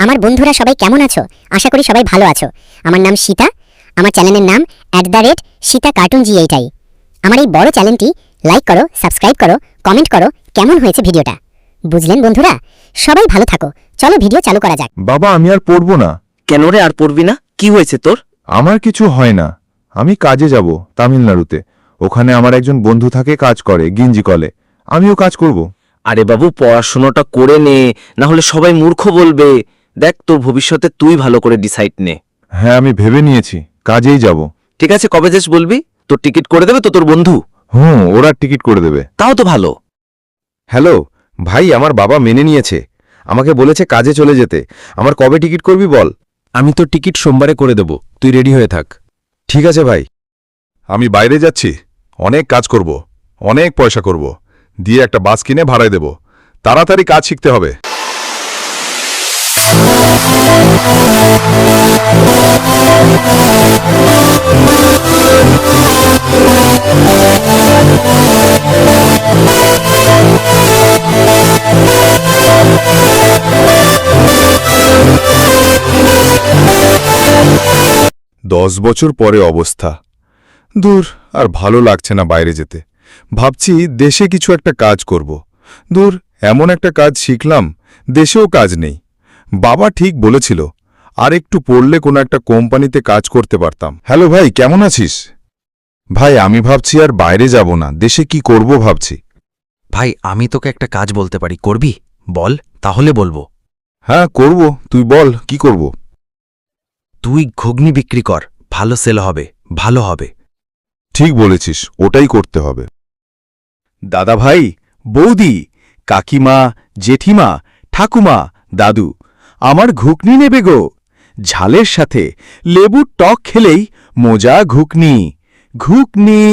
আমার বন্ধুরা সবাই কেমন আছো? আশা করি সবাই ভালো আছো। আমার নাম সীতা। আমার চ্যানেলের নাম @সীতা কার্টুন এইটাই। আমার এই বড় চ্যানেলটি লাইক করো, সাবস্ক্রাইব করো, কমেন্ট করো কেমন হয়েছে ভিডিওটা। বুঝলেন বন্ধুরা? সবাই ভালো থাকো। চলো ভিডিও চালু করা যাক। বাবা আমি আর পড়ব না। কেন রে, আর পড়বি না? কি হয়েছে তোর? আমার কিছু হয় না। আমি কাজে যাব তামিলনাড়ুতে। ওখানে আমার একজন বন্ধু থাকে, কাজ করে গিঞ্জি কলে। আমিও কাজ করব। আরে বাবু, পড়াশোনাটা করে নে, না হলে সবাই মূর্খ বলবে। দেখ, তোর ভবিষ্যতে তুই ভালো করে ডিসাইড নে। হ্যাঁ আমি ভেবে নিয়েছি, কাজেই যাব। ঠিক আছে, কবে যাস বলবি? তোর টিকিট করে দেবে তো তোর বন্ধু? ওরা টিকিট করে দেবে। তাও তো ভালো। হ্যালো ভাই, আমার বাবা মেনে নিয়েছে। আমাকে বলেছে কাজে চলে যেতে। আমার কবে টিকিট করবি বল? আমি তো টিকিট সোমবারে করে দেব, তুই রেডি হয়ে থাক। ঠিক আছে ভাই। আমি বাইরে যাচ্ছি, অনেক কাজ করব, অনেক পয়সা করব, দিয়ে একটা বাস কিনে ভাড়ায় দেব। তাড়াতাড়ি কাজ শিখতে হবে। 10 বছর পরে অবস্থা। দূর, আর ভালো লাগছে না বাইরে যেতে। ভাবছি দেশে কিছু একটা কাজ করব। দূর, এমন একটা কাজ শিখলাম, দেশেও কাজ নেই। বাবা ঠিক বলেছিল, আর একটু পড়লে কোনো একটা কোম্পানিতে কাজ করতে পারতাম। হ্যালো ভাই, কেমন আছিস? ভাই আমি ভাবছি আর বাইরে যাব না, দেশে কি করব ভাবছি। ভাই, আমি তোকে একটা কাজ বলতে পারি, করবি? বল, তাহলে বলবো। হ্যাঁ করব, তুই বল কি করব। তুই ঘুগনি বিক্রি কর, ভালো সেল হবে, ভালো হবে। ঠিক বলেছিস, ওটাই করতে হবে। দাদা ভাই, বৌদি, কাকিমা, জেঠিমা, ঠাকুমা, দাদু, আমার ঘুগনি নেবে গো। ঝালের সাথে লেবুর টক খেলেই মজা ঘুগনি। ঘুগনি।